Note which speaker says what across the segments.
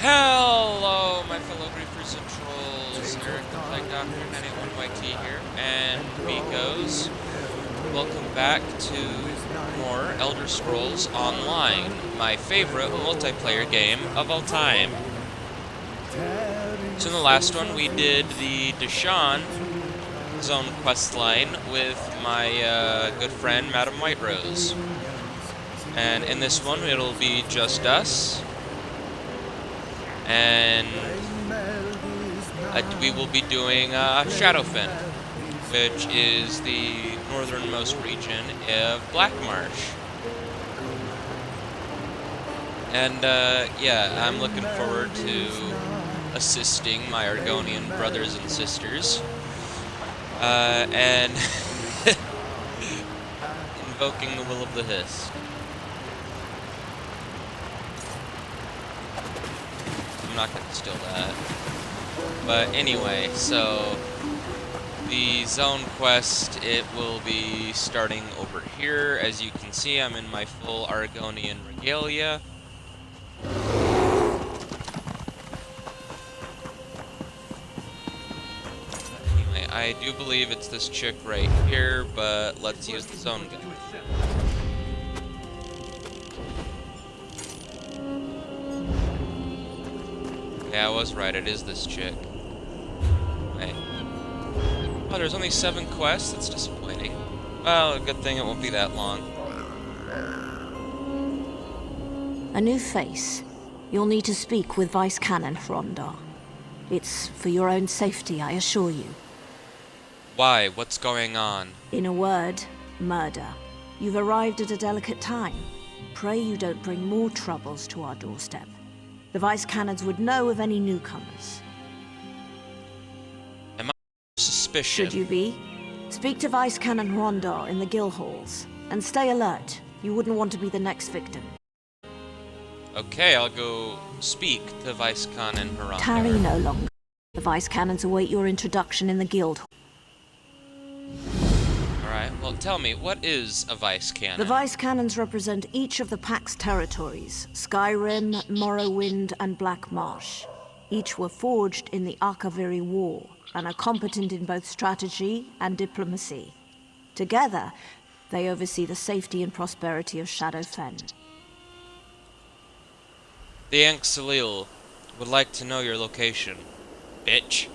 Speaker 1: Hello, my fellow griefers and trolls. Eric the Plague Doctor, 91YT here, and beekos. Welcome back to more Elder Scrolls Online, my favorite multiplayer game of all time. So in the last one, we did the Deshawn zone questline with my good friend, Madam Whiterose. And in this one, it'll be just us. And we will be doing Shadowfen, which is the northernmost region of Black Marsh. And yeah, I'm looking forward to assisting my Argonian brothers and sisters, and invoking the will of the Hist. I'm not going to steal that. But anyway, so the zone quest, it will be starting over here. As you can see, I'm in my full Argonian regalia. Anyway, I do believe it's this chick right here, but let's use the zone guide. Yeah, I was right, it is this chick. Right. Oh, there's only 7 quests? That's disappointing. Well, good thing it won't be that long.
Speaker 2: A new face. You'll need to speak with Vice Canon Rondar. It's for your own safety, I assure you.
Speaker 1: Why? What's going on?
Speaker 2: In a word, murder. You've arrived at a delicate time. Pray you don't bring more troubles to our doorstep. The Vice Canons would know of any newcomers.
Speaker 1: Am I suspicious?
Speaker 2: Should you be? Speak to Vice Canon Rondar in the guild halls, and stay alert. You wouldn't want to be the next victim.
Speaker 1: Okay, I'll go speak to Vice Canon Rondar.
Speaker 2: Tarry no longer. The Vice Canons await your introduction in the guild.
Speaker 1: Alright, well tell me, what is a Vice Canon?
Speaker 2: The Vice Canons represent each of the Pax territories, Skyrim, Morrowind, and Black Marsh. Each were forged in the Aldmeri War, and are competent in both strategy and diplomacy. Together, they oversee the safety and prosperity of Shadowfen.
Speaker 1: The Anksalil would like to know your location, bitch.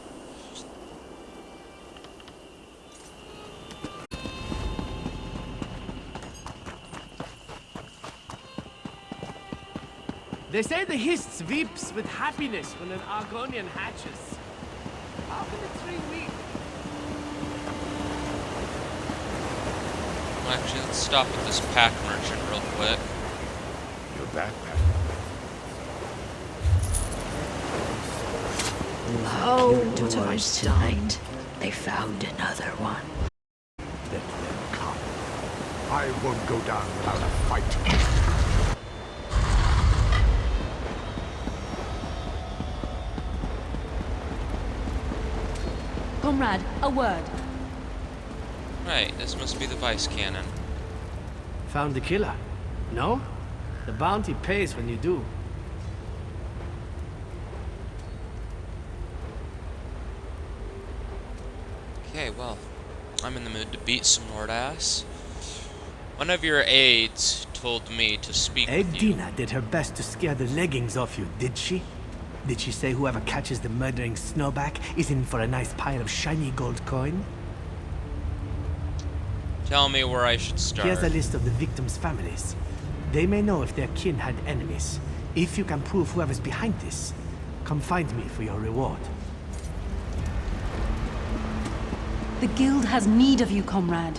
Speaker 3: They say the Hist weeps with happiness when an Argonian hatches. How can a tree weep?
Speaker 1: Well, actually, let's stop at this pack merchant real quick.
Speaker 4: Your backpack.
Speaker 5: Oh, doors tonight. They found another one.
Speaker 4: Let them come. I won't go down without a fight.
Speaker 6: Comrade, a word.
Speaker 1: Right, this must be the Vice Canon.
Speaker 3: Found the killer? No? The bounty pays when you do.
Speaker 1: Okay, well, I'm in the mood to beat some Lord ass. One of your aides told me to speak with you.
Speaker 7: Edina did her best to scare the leggings off you, did she? Did she say whoever catches the murdering snowback is in for a nice pile of shiny gold coin?
Speaker 1: Tell me where I should start.
Speaker 7: Here's a list of the victims' families. They may know if their kin had enemies. If you can prove whoever's behind this, come find me for your reward.
Speaker 6: The guild has need of you, comrade.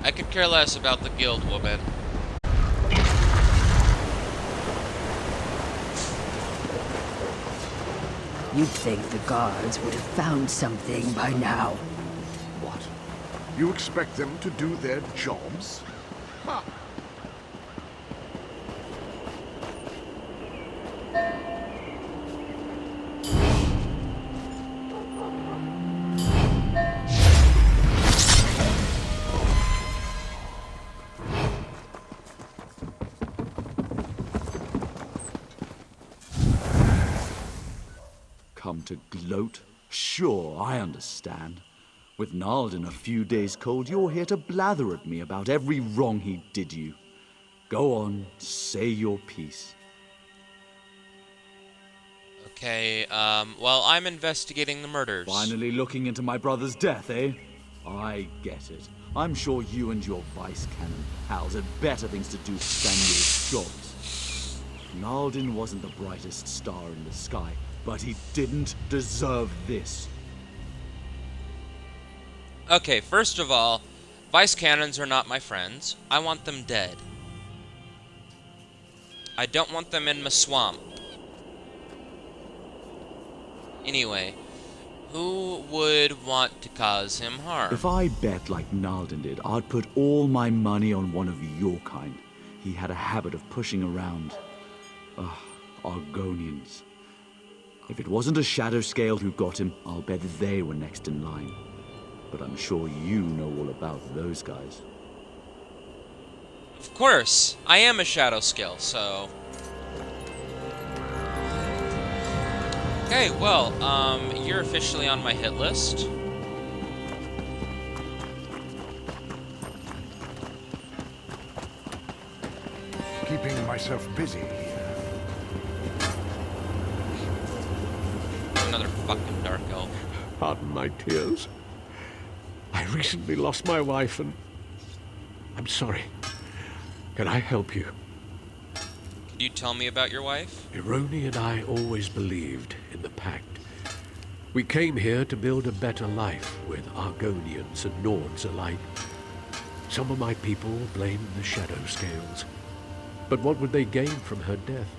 Speaker 1: I could care less about the guild, woman.
Speaker 5: You'd think the guards would have found something by now.
Speaker 4: What? You expect them to do their jobs? Ha!
Speaker 8: come to gloat? Sure, I understand. With Nalden a few days cold, you're here to blather at me about every wrong he did you. Go on, say your piece.
Speaker 1: Okay, well, I'm investigating the murders.
Speaker 8: Finally looking into my brother's death, eh? I get it. I'm sure you and your vice cannon pals had better things to do than your jobs. Nalden wasn't the brightest star in the sky, but he didn't deserve this.
Speaker 1: Okay, first of all, vice cannons are not my friends. I want them dead. I don't want them in my swamp. Anyway, who would want to cause him harm?
Speaker 8: If I bet like Nalden did, I'd put all my money on one of your kind. He had a habit of pushing around Argonians. If it wasn't a shadow scale who got him, I'll bet they were next in line. But I'm sure you know all about those guys.
Speaker 1: Of course, I am a shadow scale, so... Okay, well, you're officially on my hit list.
Speaker 4: Keeping myself busy here.
Speaker 1: Another fucking dark elf.
Speaker 9: Pardon my tears. I recently lost my wife and... I'm sorry. Can I help you?
Speaker 1: Could you tell me about your wife?
Speaker 9: Ironi and I always believed in the Pact. We came here to build a better life with Argonians and Nords alike. Some of my people blame the Shadow Scales. But what would they gain from her death?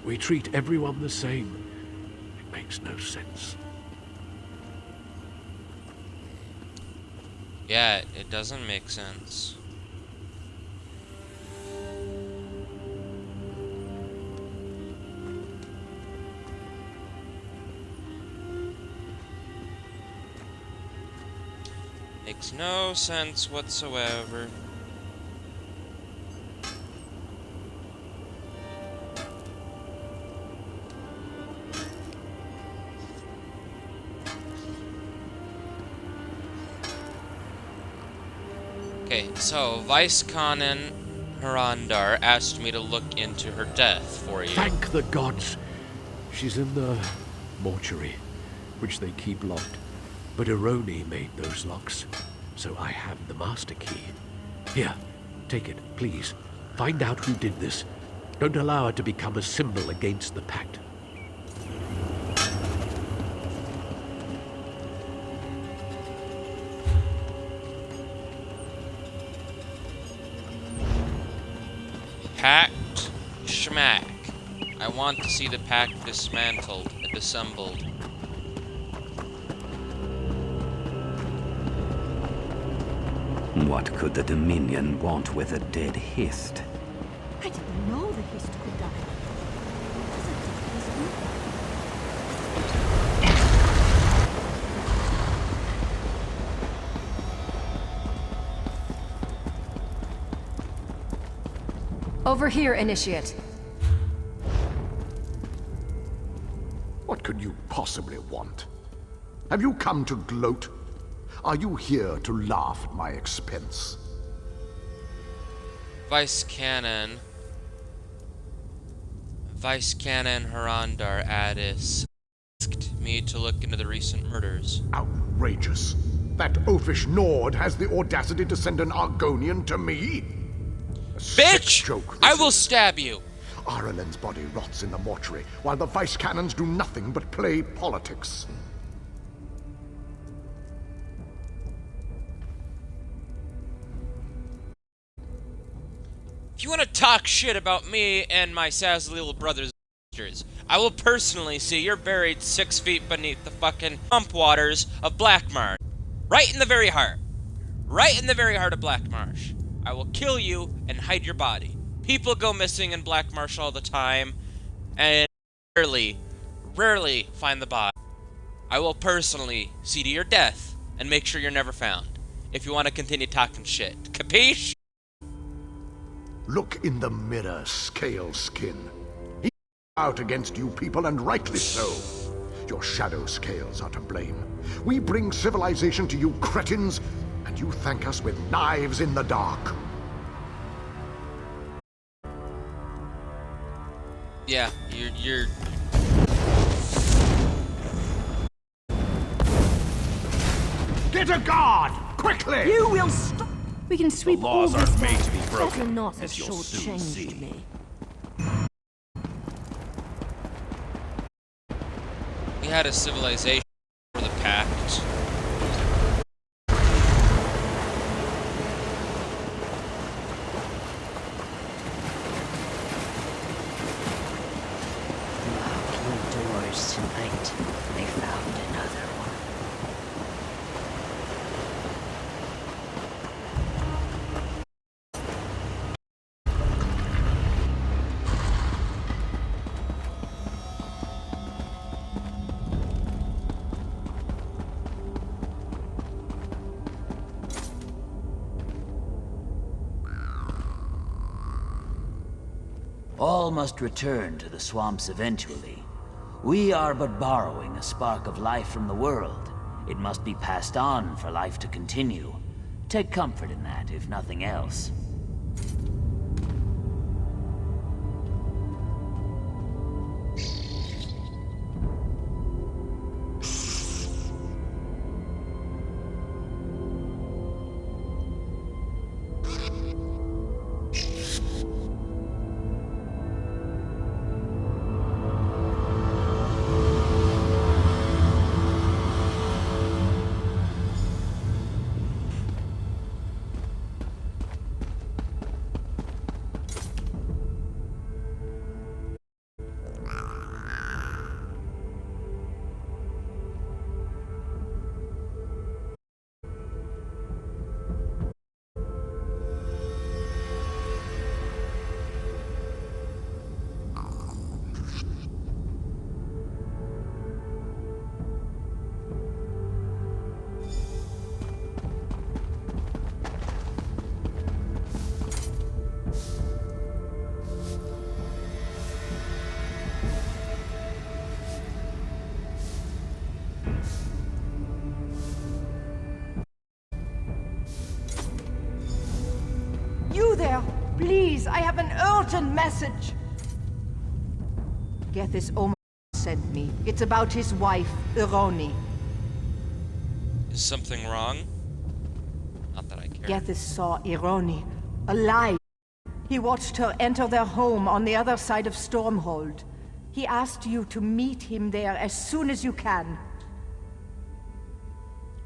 Speaker 9: We treat everyone the same. It makes no sense.
Speaker 1: Yeah, it doesn't make sense. Makes no sense whatsoever. Okay, so Vice Canon Harandar asked me to look into her death for you.
Speaker 9: Thank the gods! She's in the mortuary, which they keep locked. But Ironi made those locks, so I have the master key. Here, take it, please. Find out who did this. Don't allow it to become a symbol against the Pact.
Speaker 1: Pact schmack. I want to see the Pact dismantled and dissembled.
Speaker 10: What could the Dominion want with a dead Hist?
Speaker 2: I didn't know the Hist could die.
Speaker 6: Over here, Initiate.
Speaker 4: What could you possibly want? Have you come to gloat? Are you here to laugh at my expense?
Speaker 1: Vice Canon Harandar Addis asked me to look into the recent murders.
Speaker 4: Outrageous. That oafish Nord has the audacity to send an Argonian to me? A sick
Speaker 1: Bitch!
Speaker 4: joke,
Speaker 1: I
Speaker 4: this
Speaker 1: will
Speaker 4: is.
Speaker 1: stab you!
Speaker 4: Aralen's body rots in the mortuary, while the vice cannons do nothing but play politics.
Speaker 1: If you want to talk shit about me and my sassy little brothers and sisters, I will personally see you're buried 6 feet beneath the fucking pump waters of Black Marsh. Right in the very heart. Right in the very heart of Black Marsh. I will kill you and hide your body. People go missing in Black Marsh all the time, and rarely find the body. I will personally see to your death and make sure you're never found. If you want to continue talking shit. Capiche?
Speaker 4: Look in the mirror, Scale Skin. He's out against you people, and rightly so. Your shadow scales are to blame. We bring civilization to you cretins, and you thank us with knives in the dark.
Speaker 1: Yeah, you're...
Speaker 4: Get a guard! Quickly!
Speaker 2: You will stop! We can sweep all
Speaker 11: laws
Speaker 2: this
Speaker 11: aren't made
Speaker 2: back.
Speaker 11: to be broken,
Speaker 2: Better not
Speaker 11: as
Speaker 2: have
Speaker 11: you'll soon see.
Speaker 2: shortchanged me.
Speaker 1: We had a civilization for the Pact.
Speaker 5: Lock your doors tonight. They found another one.
Speaker 12: All must return to the swamps eventually. We are but borrowing a spark of life from the world. It must be passed on for life to continue. Take comfort in that, if nothing else.
Speaker 2: You there! Please, I have an urgent message! Gethys Omar sent me. It's about his wife, Ironi.
Speaker 1: Is something wrong? Not that I care.
Speaker 2: Gethys saw Ironi, alive. He watched her enter their home on the other side of Stormhold. He asked you to meet him there as soon as you can.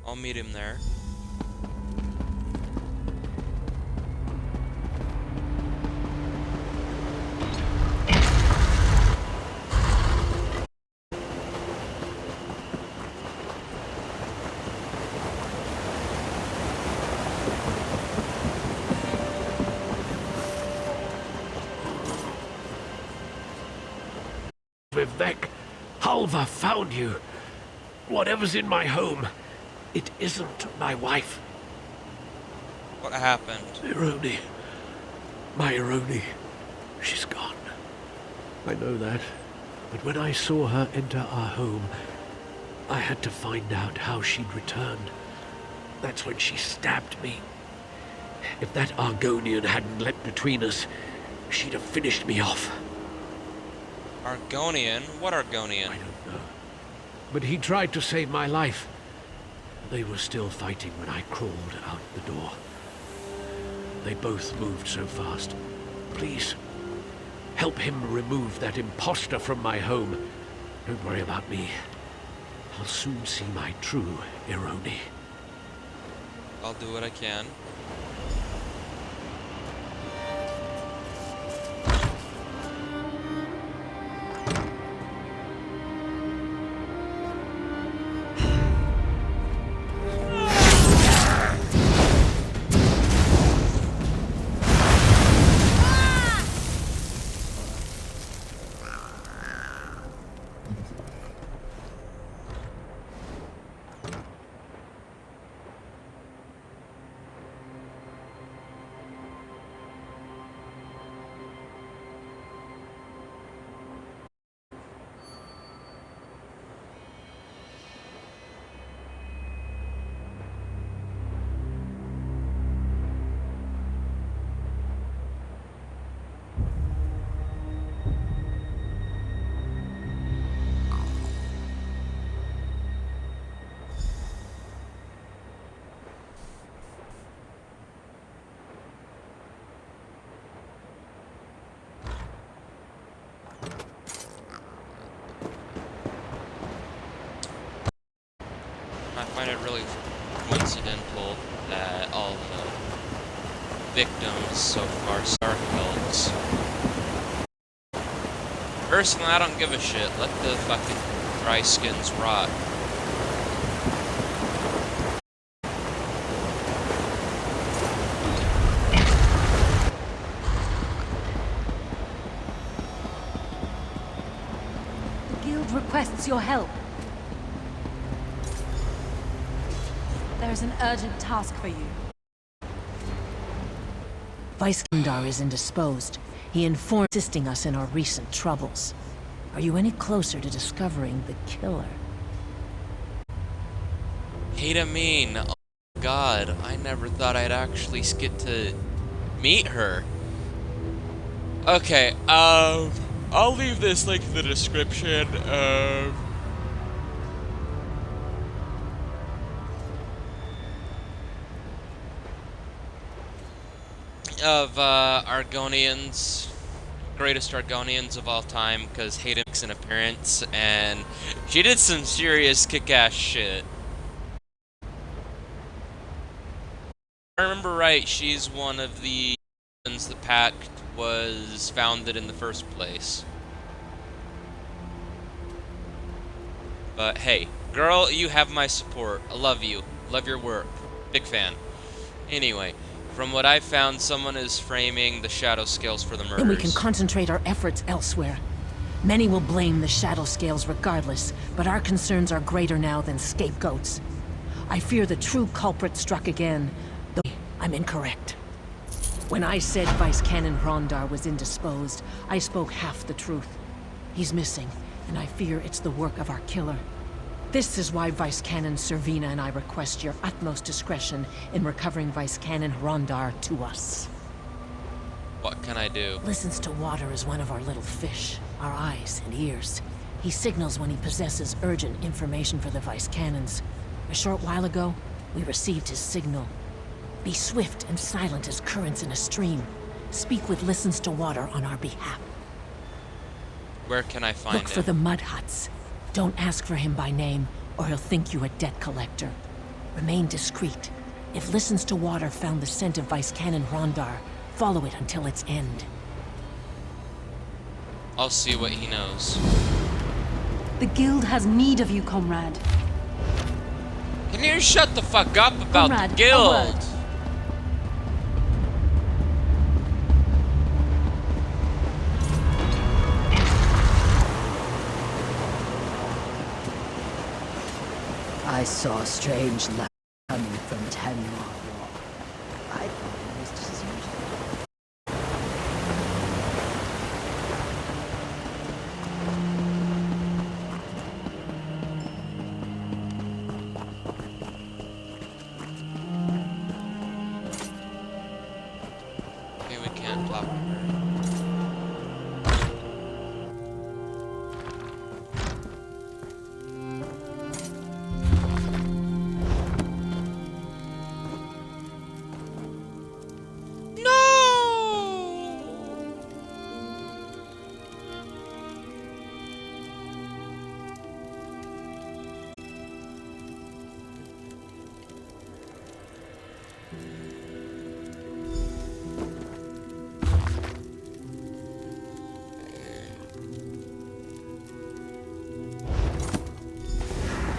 Speaker 1: I'll meet him there.
Speaker 9: Vivek, Halva found you. Whatever's in my home, it isn't my wife.
Speaker 1: What happened?
Speaker 9: Ironi. My Ironi. She's gone. I know that. But when I saw her enter our home, I had to find out how she'd returned. That's when she stabbed me. If that Argonian hadn't leapt between us, she'd have finished me off.
Speaker 1: Argonian? What Argonian?
Speaker 9: I don't know. But he tried to save my life. They were still fighting when I crawled out the door. They both moved so fast. Please, help him remove that imposter from my home. Don't worry about me. I'll soon see my true Ironi.
Speaker 1: I'll do what I can. I find it really coincidental that all the victims so far are elves. Personally, I don't give a shit. Let the fucking dry skins rot.
Speaker 6: The guild requests your help. There's an urgent task for you.
Speaker 11: Vice Kandar is indisposed. He informed assisting us in our recent troubles. Are you any closer to discovering the killer?
Speaker 1: Hate mean. Oh god, I never thought I'd actually get to meet her. Okay, I'll leave this link in the description. Of Argonians, greatest Argonians of all time, because Hayden makes an appearance, and she did some serious kick-ass shit. If I remember right, she's one of the reasons the Pact was founded in the first place. But hey, girl, you have my support. I love you. Love your work. Big fan. Anyway. From what I've found, someone is framing the Shadow Scales for the murders.
Speaker 11: Then we can concentrate our efforts elsewhere. Many will blame the Shadow Scales regardless, but our concerns are greater now than scapegoats. I fear the true culprit struck again, though I'm incorrect. When I said Vice Canon Rondar was indisposed, I spoke half the truth. He's missing, and I fear it's the work of our killer. This is why Vice Canon Servina and I request your utmost discretion in recovering Vice Canon Rondar to us.
Speaker 1: What can I do?
Speaker 11: Listens to water as one of our little fish, our eyes and ears. He signals when he possesses urgent information for the Vice Canons. A short while ago, we received his signal. Be swift and silent as currents in a stream. Speak with Listens to Water on our behalf.
Speaker 1: Where can I find him?
Speaker 11: Look for the mud huts. Don't ask for him by name, or he'll think you a debt collector. Remain discreet. If Listens to Water found the scent of Vice Canon Rondar, follow it until its end.
Speaker 1: I'll see what he knows.
Speaker 6: The guild has need of you, comrade.
Speaker 1: Can you shut the fuck up about
Speaker 6: Comrade,
Speaker 1: the guild?
Speaker 5: I saw a strange light coming from Tenma Wall. I thought it was just as usual.
Speaker 1: Okay, we can't talk to her.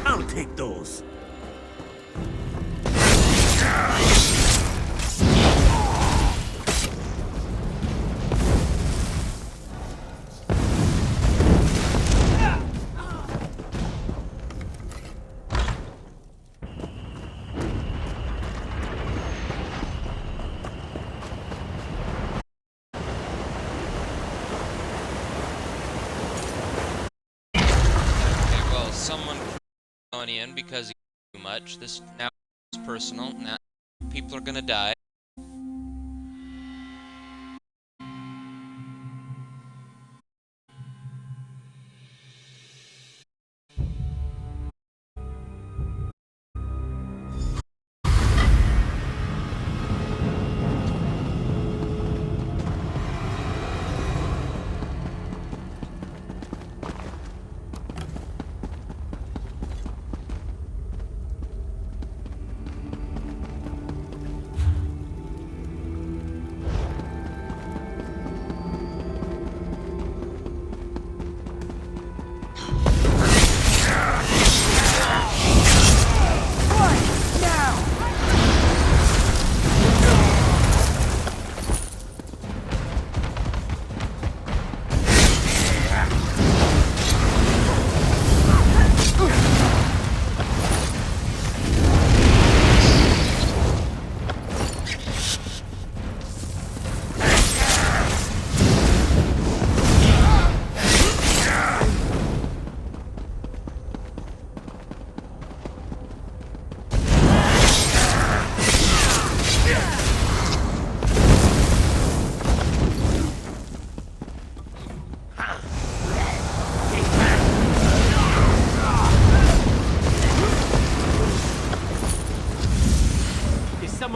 Speaker 3: I'll take those.
Speaker 1: Someone in because he too much. This now is personal. Now people are gonna die.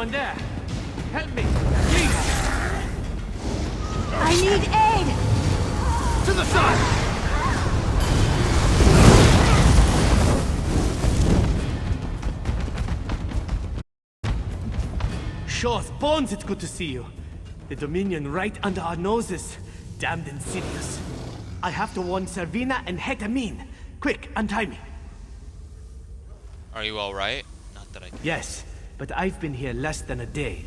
Speaker 3: anyone there? Help me, please!
Speaker 2: I need aid!
Speaker 3: To the side! Shaw's bones, it's good to see you. The Dominion right under our noses. Damned insidious. I have to warn Servina and Hetamin. Quick, untie me.
Speaker 1: Are you alright? Not that I can.
Speaker 7: Yes, but I've been here less than a day.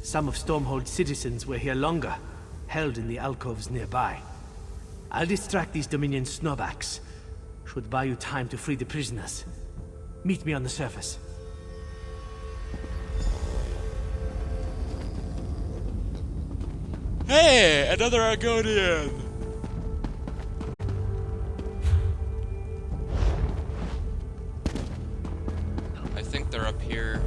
Speaker 7: Some of Stormhold's citizens were here longer, held in the alcoves nearby. I'll distract these Dominion snowbacks. Should buy you time to free the prisoners. Meet me on the surface.
Speaker 1: Hey! Another Argonian! I think they're up here.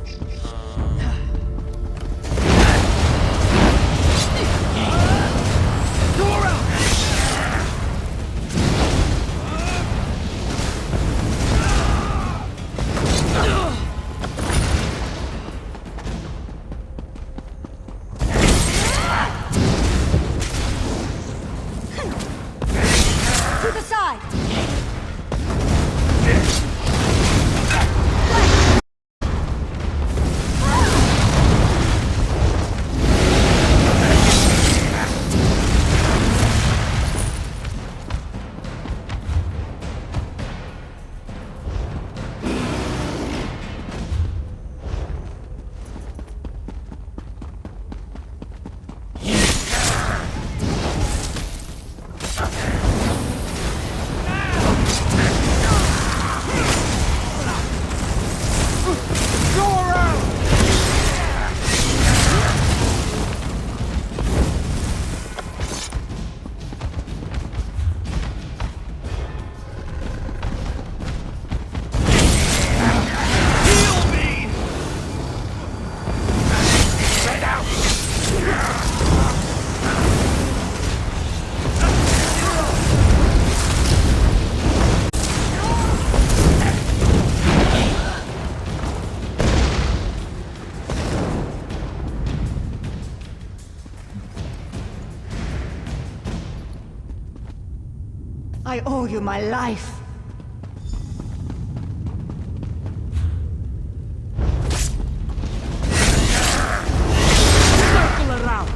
Speaker 2: To the side! I owe you my life.
Speaker 3: Circle around!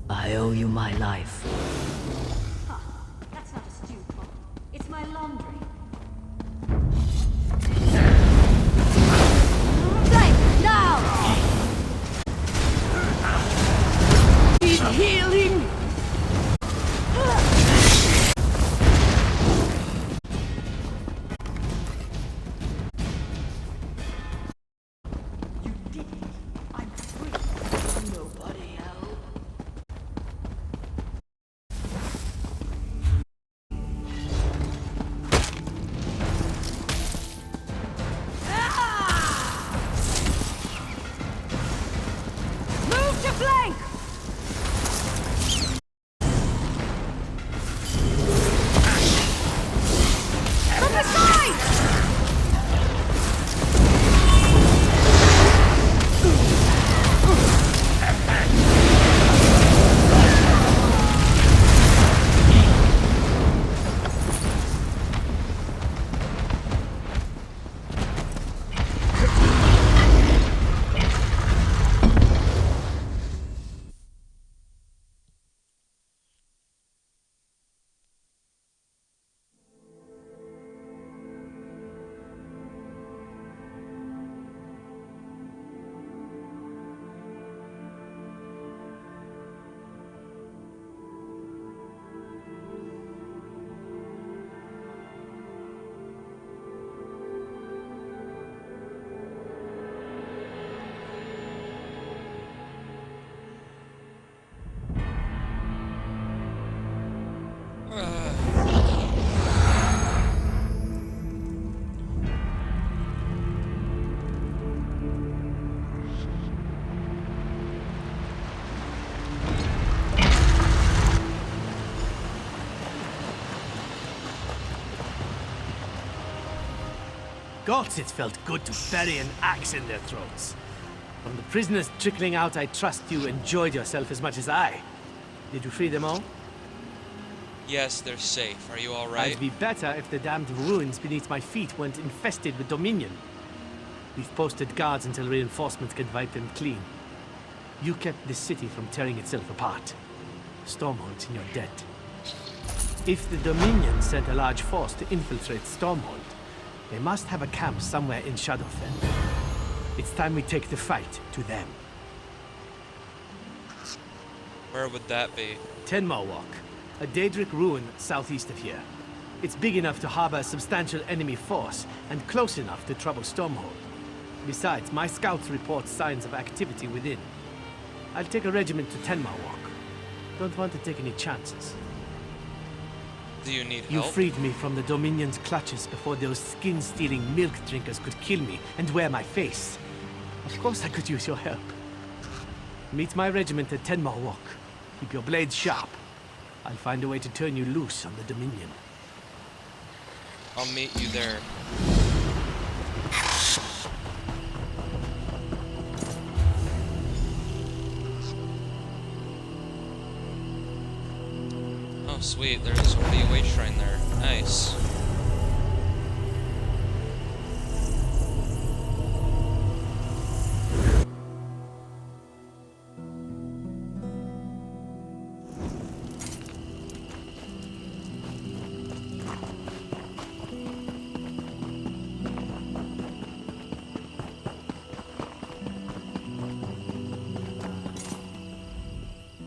Speaker 5: I owe you my life.
Speaker 2: That's not a stew pot. It's my laundry. Flame, now!
Speaker 3: Need healing! gods, it felt good to bury an axe in their throats. From the prisoners trickling out, I trust you enjoyed yourself as much as I. Did you free them all?
Speaker 1: Yes, they're safe. Are you alright?
Speaker 3: I'd be better if the damned ruins beneath my feet weren't infested with Dominion. We've posted guards until reinforcements can wipe them clean. You kept this city from tearing itself apart. Stormhold's in your debt. If the Dominion sent a large force to infiltrate Stormhold, they must have a camp somewhere in Shadowfen. It's time we take the fight to them.
Speaker 1: Where would that be?
Speaker 3: Tenma Walk, a Daedric ruin southeast of here. It's big enough to harbor a substantial enemy force, and close enough to trouble Stormhold. Besides, my scouts report signs of activity within. I'll take a regiment to Tenma Walk. Don't want to take any chances.
Speaker 1: Do you need help?
Speaker 3: You freed me from the Dominion's clutches before those skin-stealing milk drinkers could kill me and wear my face. Of course I could use your help. Meet my regiment at Tenma Walk. Keep your blades sharp. I'll find a way to turn you loose on the Dominion.
Speaker 1: I'll meet you there. Oh, sweet. There's already a wage shrine there. Nice.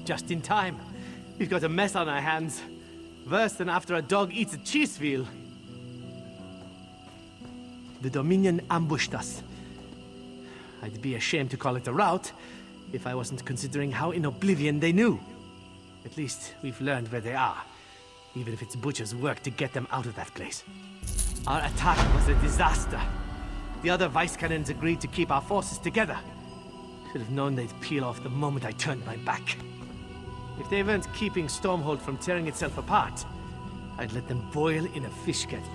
Speaker 3: Just in time. We've got a mess on our hands. Worse than after a dog eats a cheese wheel. The Dominion ambushed us. I'd be ashamed to call it a rout if I wasn't considering how in oblivion they knew. At least we've learned where they are, even if it's Butcher's work to get them out of that place. Our attack was a disaster. The other vice cannons agreed to keep our forces together. Should have known they'd peel off the moment I turned my back. If they weren't keeping Stormhold from tearing itself apart, I'd let them boil in a fish kettle.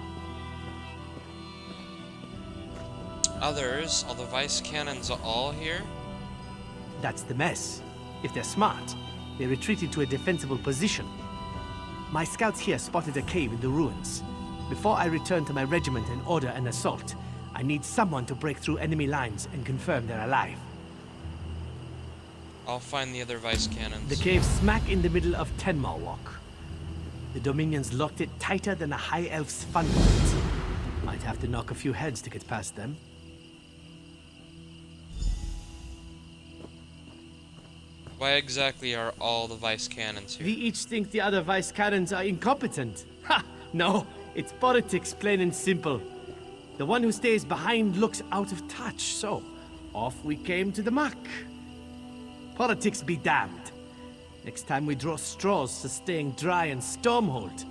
Speaker 1: Others? All the vice cannons are all here?
Speaker 3: That's the mess. If they're smart, they retreated to a defensible position. My scouts here spotted a cave in the ruins. Before I return to my regiment and order an assault, I need someone to break through enemy lines and confirm they're alive.
Speaker 1: I'll find the other vice cannons.
Speaker 3: The cave's smack in the middle of Tenma Walk. The Dominion's locked it tighter than a high elf's fun point. Might have to knock a few heads to get past them.
Speaker 1: Why exactly are all the vice cannons here?
Speaker 3: We each think the other vice cannons are incompetent. Ha! No, it's politics, plain and simple. The one who stays behind looks out of touch, so off we came to the muck. Politics be damned. Next time we draw straws to staying dry and Stormhold.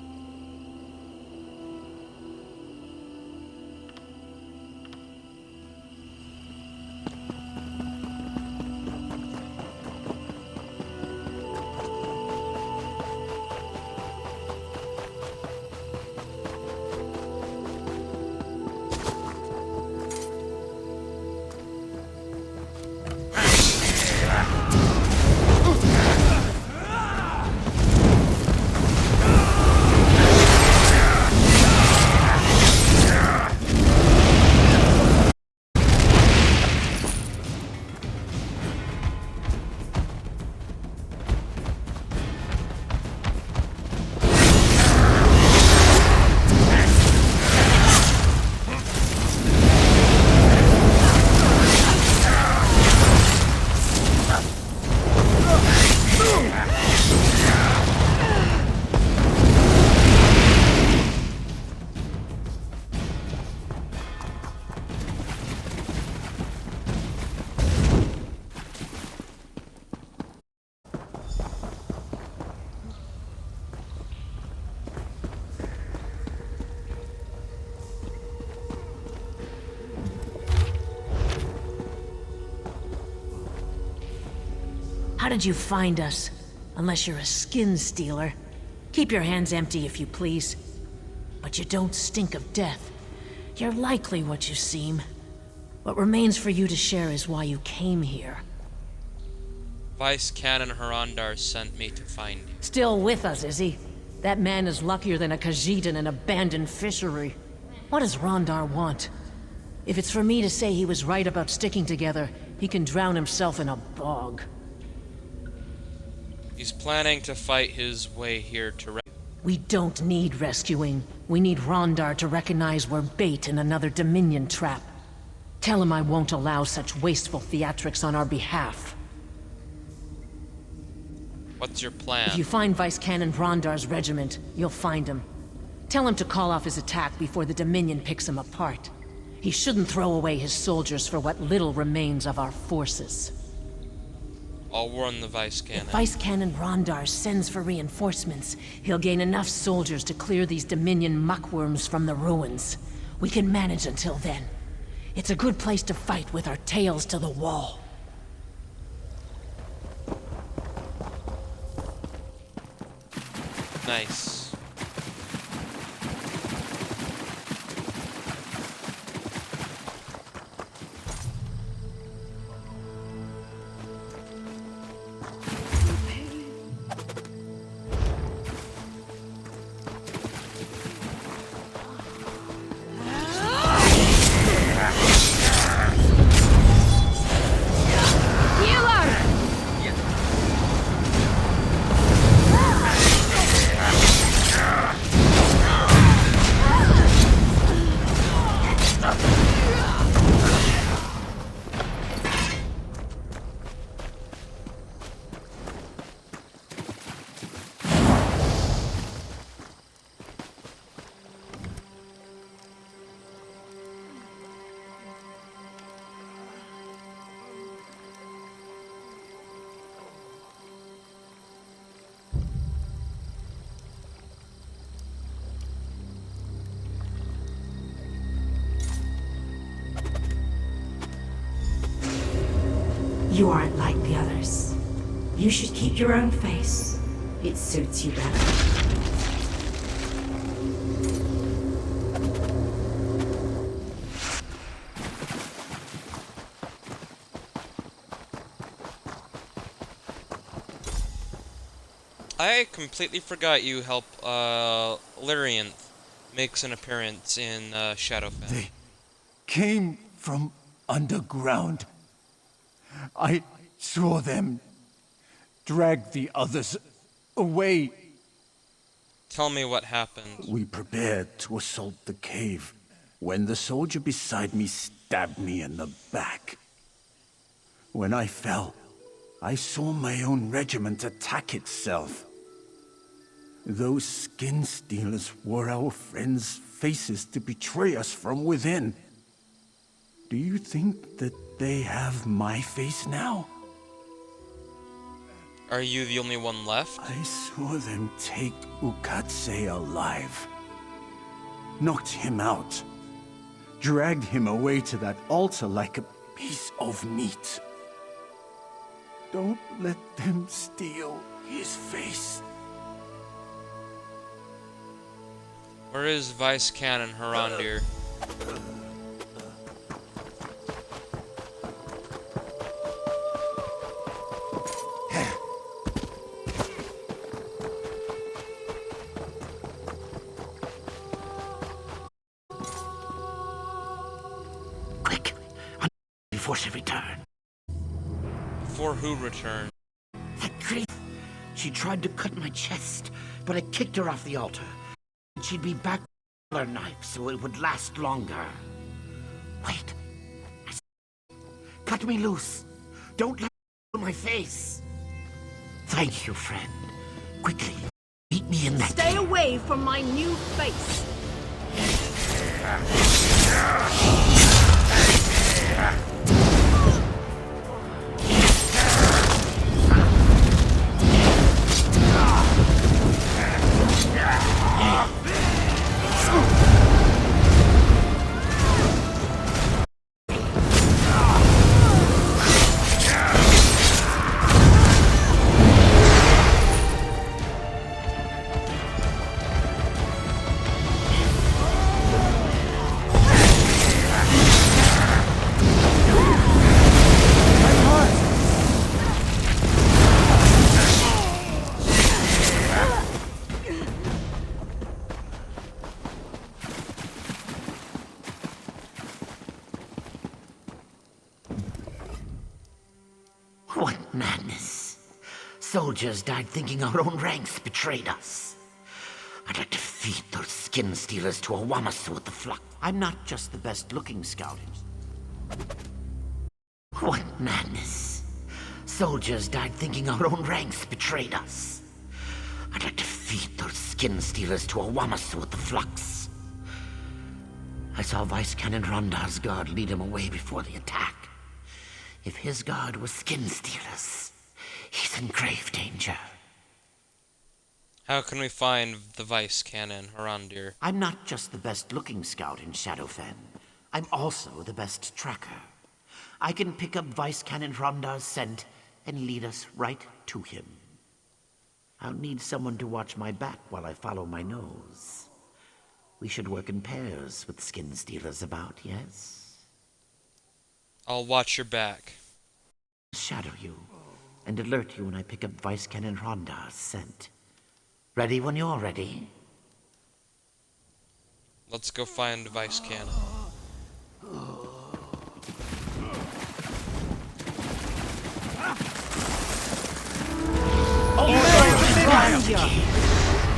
Speaker 11: How did you find us? Unless you're a skin stealer. Keep your hands empty, if you please. But you don't stink of death. You're likely what you seem. What remains for you to share is why you came here.
Speaker 1: Vice Canon Harondar sent me to find you.
Speaker 11: Still with us, is he? That man is luckier than a Khajiit in an abandoned fishery. What does Rondar want? If it's for me to say he was right about sticking together, he can drown himself in a bog.
Speaker 1: He's planning to fight his way here to...
Speaker 11: We don't need rescuing. We need Rondar to recognize we're bait in another Dominion trap. Tell him I won't allow such wasteful theatrics on our behalf.
Speaker 1: What's your plan?
Speaker 11: If you find Vice Canon Rondar's regiment, you'll find him. Tell him to call off his attack before the Dominion picks him apart. He shouldn't throw away his soldiers for what little remains of our forces.
Speaker 1: I'll warn the Vice Canon.
Speaker 11: If Vice Canon Rondar sends for reinforcements, he'll gain enough soldiers to clear these Dominion muckworms from the ruins. We can manage until then. It's a good place to fight with our tails to the wall.
Speaker 1: Nice.
Speaker 13: You aren't like the others. You should keep your own face. It suits you better.
Speaker 1: I completely forgot you help Lyrianth makes an appearance in Shadowfen.
Speaker 14: They came from underground. I saw them drag the others away.
Speaker 1: Tell me what happened.
Speaker 14: We prepared to assault the cave when the soldier beside me stabbed me in the back. When I fell, I saw my own regiment attack itself. Those skin stealers wore our friends' faces to betray us from within. Do you think that they have my face now?
Speaker 1: Are you the only one left?
Speaker 14: I saw them take Ukatse alive. Knocked him out. Dragged him away to that altar like a piece of meat. Don't let them steal his face.
Speaker 1: Where is Vice Canon Harandir?
Speaker 3: Before she returned.
Speaker 1: Before who returned?
Speaker 3: That crazy. She tried to cut my chest, but I kicked her off the altar. She'd be back with her knife, so it would last longer. Wait. Cut me loose. Don't let me see my face. Thank you, friend. Quickly, meet me in that.
Speaker 2: Stay away from my new face.
Speaker 15: What madness. Soldiers died thinking our own ranks betrayed us. I'd like to feed those skin stealers to a Wamasu with the flock. I'm not just the best-looking scout. What madness. Soldiers died thinking our own ranks betrayed us. I'd like to feed those skin stealers to a Wamasu with the flux. I saw Vice Cannon Rondar's guard lead him away before the attack. If his guard was skin stealers, he's in grave danger.
Speaker 1: How can we find the Vice Cannon Harandir?
Speaker 15: I'm not just the best-looking scout in Shadowfen. I'm also the best tracker. I can pick up Vice Cannon Rondar's scent and lead us right to him. I'll need someone to watch my back while I follow my nose. We should work in pairs with skin stealers about, yes?
Speaker 1: I'll watch your back.
Speaker 15: Shadow you, and alert you when I pick up Vice Cannon Rondar's scent. Ready when you're ready?
Speaker 1: Let's go find Vice Cannon.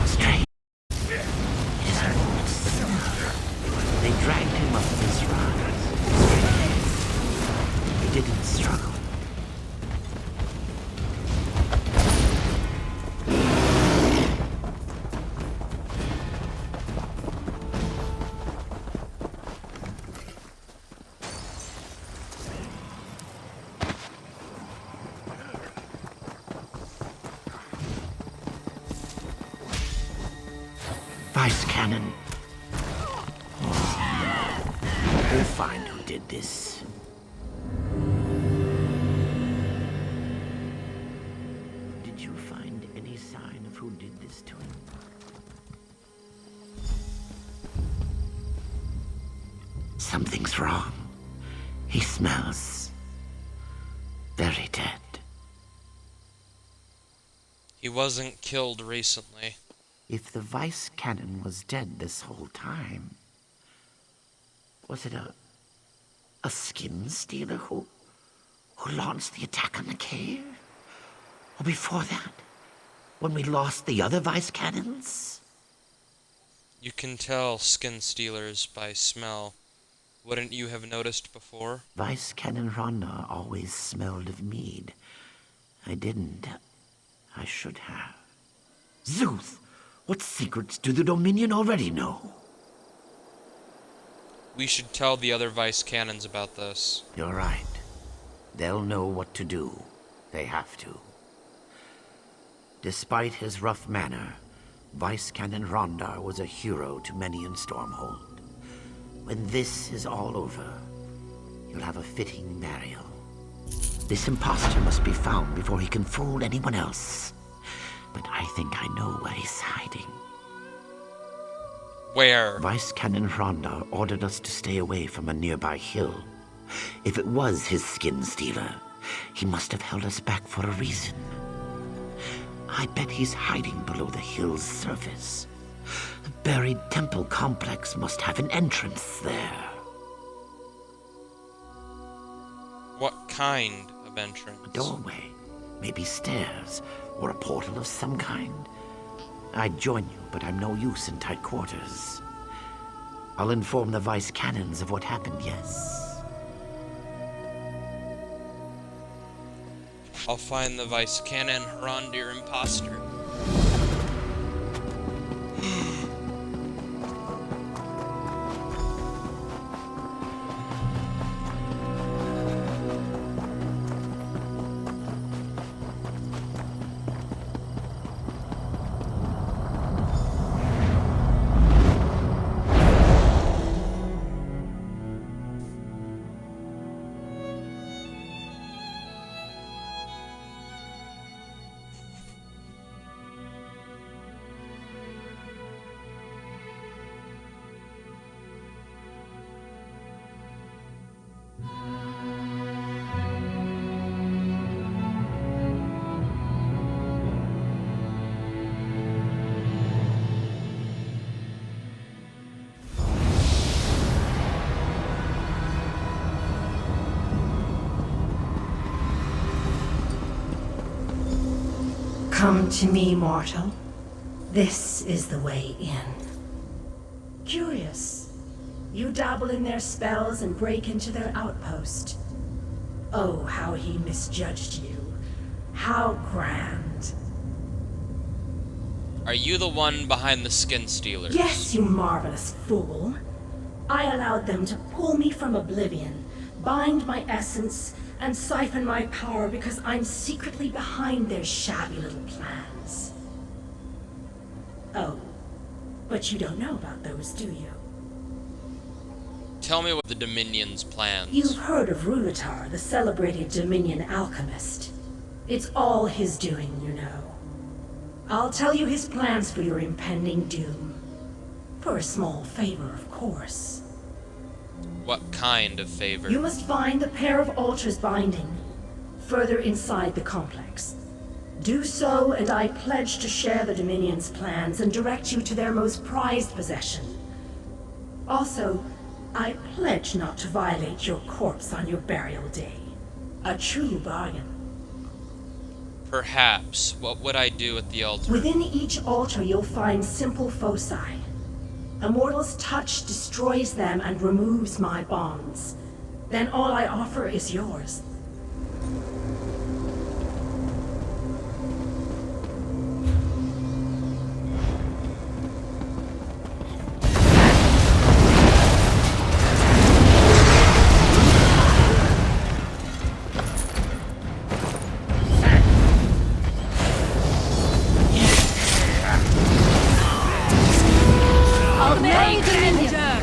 Speaker 15: Strange. They dragged him up this rise. He didn't struggle. Vice Cannon. We'll find who did this. Did you find any sign of who did this to him? Something's wrong. He smells very dead.
Speaker 1: He wasn't killed recently.
Speaker 15: If the Vice Cannon was dead this whole time, was it a skin stealer who launched the attack on the cave? Or before that, when we lost the other Vice Cannons?
Speaker 1: You can tell skin stealers by smell. Wouldn't you have noticed before?
Speaker 15: Vice Cannon Rondar always smelled of mead. I didn't. I should have. Zeus! What secrets do the Dominion already know?
Speaker 1: We should tell the other Vice Cannons about this.
Speaker 15: You're right. They'll know what to do. They have to. Despite his rough manner, Vice Cannon Rondar was a hero to many in Stormhold. When this is all over, you'll have a fitting burial. This imposter must be found before he can fool anyone else. But I think I know where he's hiding.
Speaker 1: Where?
Speaker 15: Vice Cannon Rondar ordered us to stay away from a nearby hill. If it was his skin stealer, he must have held us back for a reason. I bet he's hiding below the hill's surface. The buried temple complex must have an entrance there.
Speaker 1: What kind of entrance?
Speaker 15: A doorway, maybe stairs, or a portal of some kind. I'd join you, but I'm no use in tight quarters. I'll inform the Vice Cannons of what happened, yes?
Speaker 1: I'll find the Vice Cannon Harandir imposter.
Speaker 13: Come to me, mortal. This is the way in. Curious. You dabble in their spells and break into their outpost. Oh, how he misjudged you. How grand.
Speaker 1: Are you the one behind the skin stealers?
Speaker 13: Yes, you marvelous fool. I allowed them to pull me from oblivion, bind my essence, and siphon my power because I'm secretly behind their shabby little plans. Oh, but you don't know about those, do you?
Speaker 1: Tell me what the Dominion's plans.
Speaker 13: You've heard of Ruvitar, the celebrated Dominion alchemist. It's all his doing, you know. I'll tell you his plans for your impending doom. For a small favor, of course.
Speaker 1: What kind of favor?
Speaker 13: You must find the pair of altars binding, further inside the complex. Do so, and I pledge to share the Dominion's plans and direct you to their most prized possession. Also, I pledge not to violate your corpse on your burial day. A true bargain.
Speaker 1: Perhaps. What would I do at the altar?
Speaker 13: Within each altar you'll find simple foci. A mortal's touch destroys them and removes my bonds. Then all I offer is yours.
Speaker 6: Aldmeri Dominion!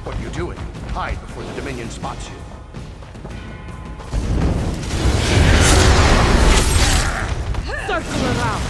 Speaker 4: What are you doing? Hide before the Dominion spots you.
Speaker 6: Circle around!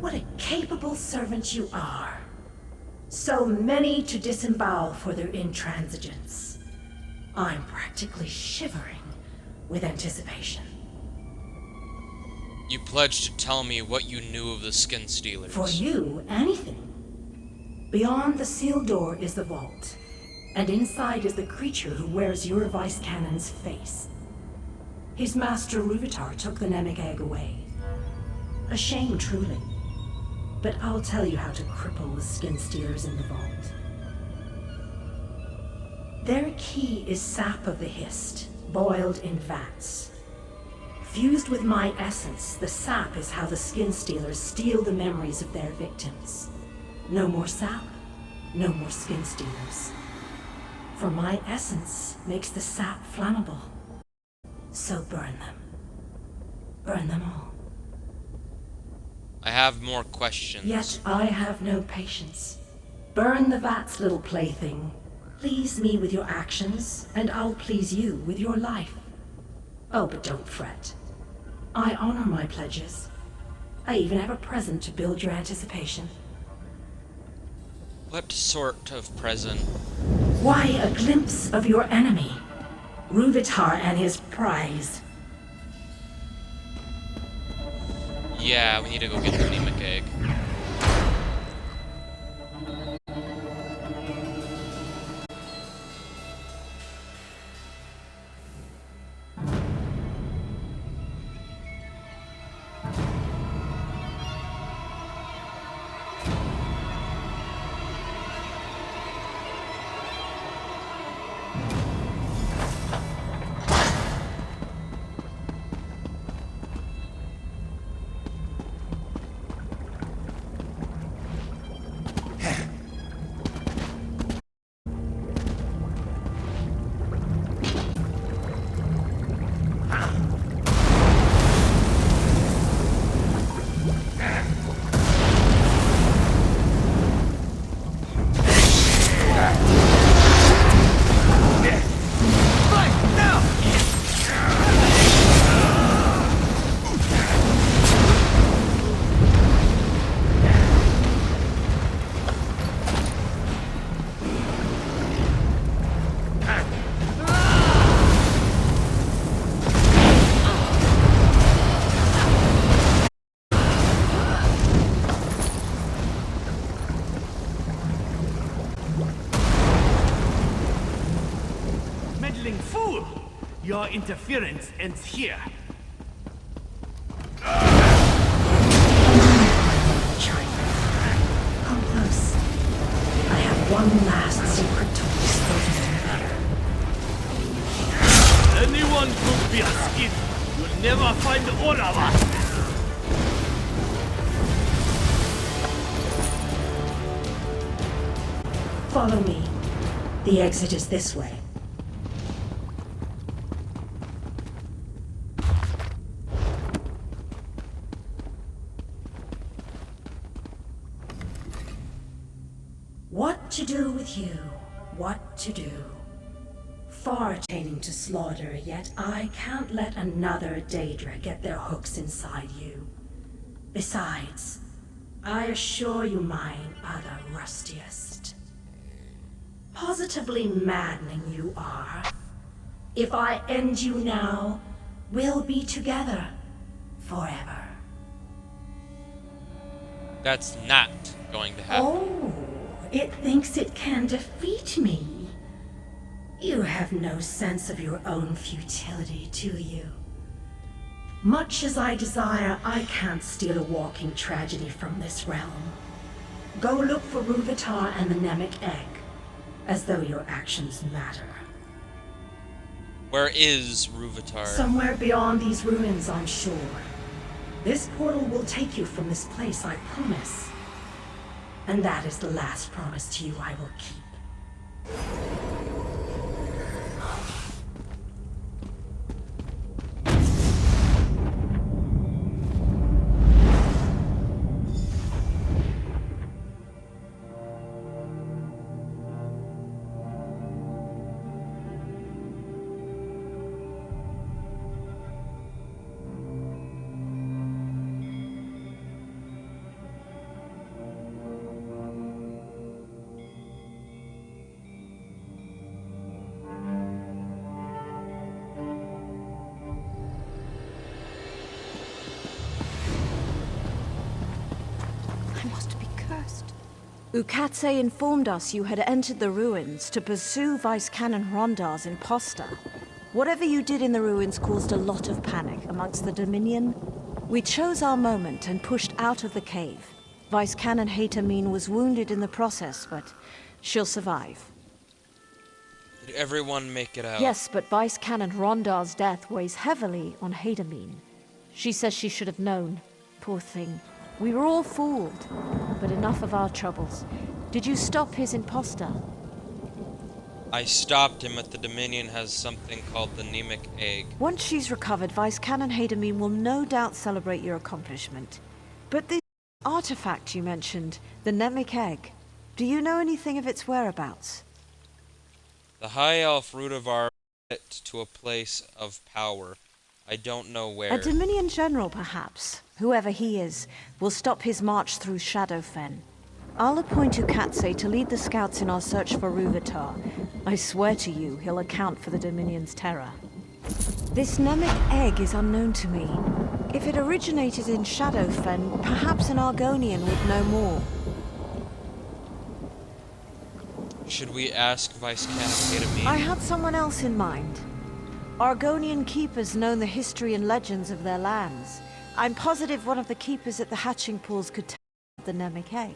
Speaker 13: What a capable servant you are. So many to disembowel for their intransigence. I'm practically shivering with anticipation.
Speaker 1: You pledged to tell me what you knew of the skin stealers.
Speaker 13: For you, anything. Beyond the sealed door is the vault, and inside is the creature who wears your vice cannon's face. His master Ruvitar took the Namek egg away. A shame, truly. But I'll tell you how to cripple the skin stealers in the vault. Their key is sap of the Hist, boiled in vats. Fused with my essence, the sap is how the skin stealers steal the memories of their victims. No more sap, no more skin stealers. For my essence makes the sap flammable. So burn them. Burn them all.
Speaker 1: I have more questions.
Speaker 13: Yet I have no patience. Burn the vats, little plaything. Please me with your actions, and I'll please you with your life. Oh, but don't fret. I honor my pledges. I even have a present to build your anticipation.
Speaker 1: What sort of present?
Speaker 13: Why, a glimpse of your enemy, Ruvitar and his prize.
Speaker 1: Yeah, we need to go get the Namek egg.
Speaker 3: Your interference ends here.
Speaker 13: Come close. I have one last secret to expose to you.
Speaker 3: Anyone could be a skid. You'll never find all of us.
Speaker 13: Follow me. The exit is this way. What to do with you? What to do? Far attaining to slaughter, yet I can't let another Daedra get their hooks inside you. Besides, I assure you mine are the rustiest. Positively maddening you are. If I end you now, we'll be together forever.
Speaker 1: That's not going to happen.
Speaker 13: Oh, it thinks it can defeat me. You have no sense of your own futility, do you? Much as I desire, I can't steal a walking tragedy from this realm. Go look for Ruvatar and the Nemic Egg, as though your actions matter.
Speaker 1: Where is Ruvatar?
Speaker 13: Somewhere beyond these ruins, I'm sure. This portal will take you from this place, I promise. And that is the last promise to you I will keep.
Speaker 2: Ukatse informed us you had entered the ruins to pursue Vice Canon Rondar's imposter. Whatever you did in the ruins caused a lot of panic amongst the Dominion. We chose our moment and pushed out of the cave. Vice Canon Haytamine was wounded in the process, but she'll survive.
Speaker 1: Did everyone make it out?
Speaker 2: Yes, but Vice Canon Rondar's death weighs heavily on Haytamine. She says she should have known. Poor thing. We were all fooled, but enough of our troubles. Did you stop his imposter?
Speaker 1: I stopped him, but the Dominion has something called the Nemic Egg.
Speaker 2: Once she's recovered, Vice Canon Haytamine will no doubt celebrate your accomplishment. But this artifact you mentioned, the Nemic Egg, do you know anything of its whereabouts?
Speaker 1: The High Elf Rudavar it to a place of power. I don't know where.
Speaker 2: A Dominion general, perhaps. Whoever he is, will stop his march through Shadowfen. I'll appoint Ukatse to lead the scouts in our search for Ruvatar. I swear to you, he'll account for the Dominion's terror. This Nemic Egg is unknown to me. If it originated in Shadowfen, perhaps an Argonian would know more.
Speaker 1: Should we ask Vice Canon Haytamine?
Speaker 2: I had someone else in mind. Argonian keepers know the history and legends of their lands. I'm positive one of the keepers at the hatching pools could tell the Nemic Egg.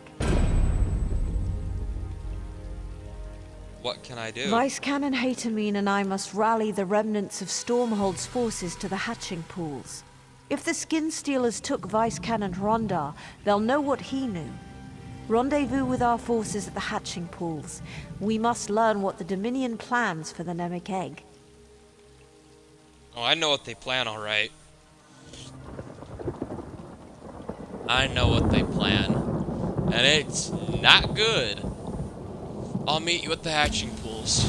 Speaker 1: What can I do?
Speaker 2: Vice Canon Haytamine and I must rally the remnants of Stormhold's forces to the hatching pools. If the Skin Stealers took Vice Canon Rondar, they'll know what he knew. Rendezvous with our forces at the hatching pools. We must learn what the Dominion plans for the Nemic Egg.
Speaker 1: Oh, I know what they plan, alright. I know what they plan. And it's not good. I'll meet you at the hatching pools.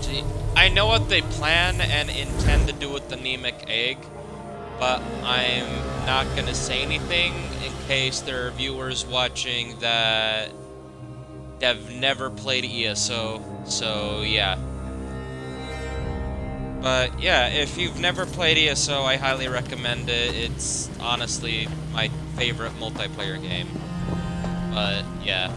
Speaker 1: Gee, I know what they plan and intend to do with the Nemic Egg, but I'm not gonna say anything in case there are viewers watching that have never played ESO, so yeah. But yeah, if you've never played ESO, I highly recommend it. It's honestly my favorite multiplayer game. But yeah.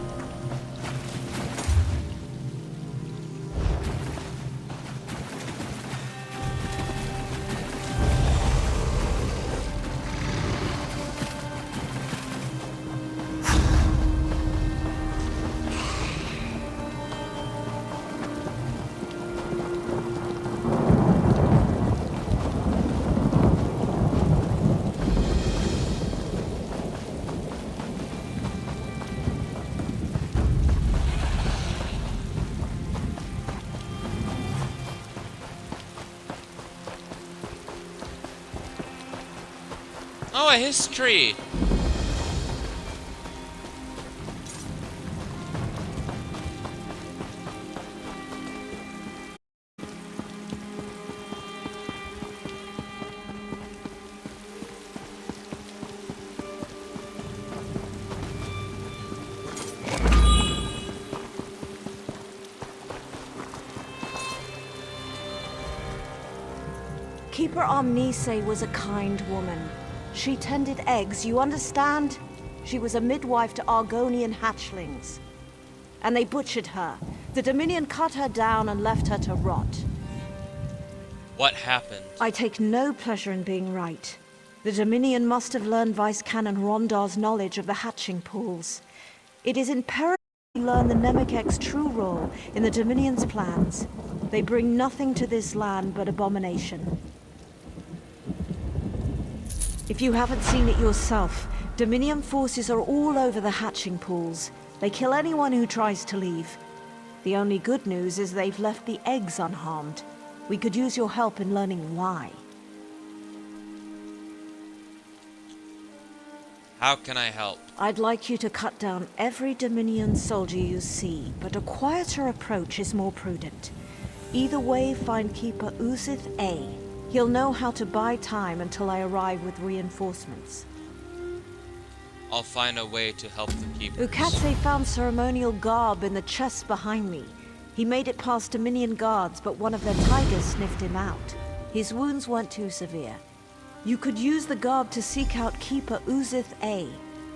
Speaker 1: Oh, a history!
Speaker 2: Keeper Omnise was a kind woman. She tended eggs, you understand? She was a midwife to Argonian hatchlings. And they butchered her. The Dominion cut her down and left her to rot.
Speaker 1: What happened?
Speaker 2: I take no pleasure in being right. The Dominion must have learned Vice Canon Rondar's knowledge of the hatching pools. It is imperative we learn the Nemekek's true role in the Dominion's plans. They bring nothing to this land but abomination. If you haven't seen it yourself, Dominion forces are all over the hatching pools. They kill anyone who tries to leave. The only good news is they've left the eggs unharmed. We could use your help in learning why.
Speaker 1: How can I help?
Speaker 2: I'd like you to cut down every Dominion soldier you see, but a quieter approach is more prudent. Either way, find Keeper Uzith A. He'll know how to buy time until I arrive with reinforcements.
Speaker 1: I'll find a way to help the keepers.
Speaker 2: Ukatse found ceremonial garb in the chest behind me. He made it past Dominion guards, but one of their tigers sniffed him out. His wounds weren't too severe. You could use the garb to seek out Keeper Uzith A.